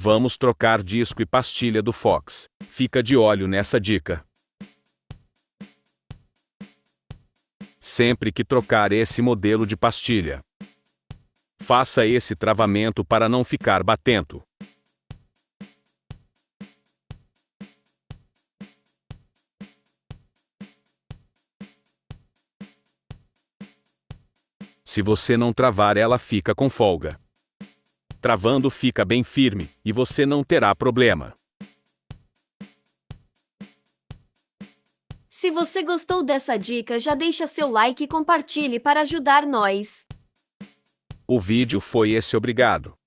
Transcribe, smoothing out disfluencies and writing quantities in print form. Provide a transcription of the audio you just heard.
Vamos trocar disco e pastilha do Fox. Fica de olho nessa dica. Sempre que trocar esse modelo de pastilha, faça esse travamento para não ficar batendo. Se você não travar, ela fica com folga. Travando fica bem firme, e você não terá problema. Se você gostou dessa dica, já deixa seu like e compartilhe para ajudar nós. O vídeo foi esse, obrigado.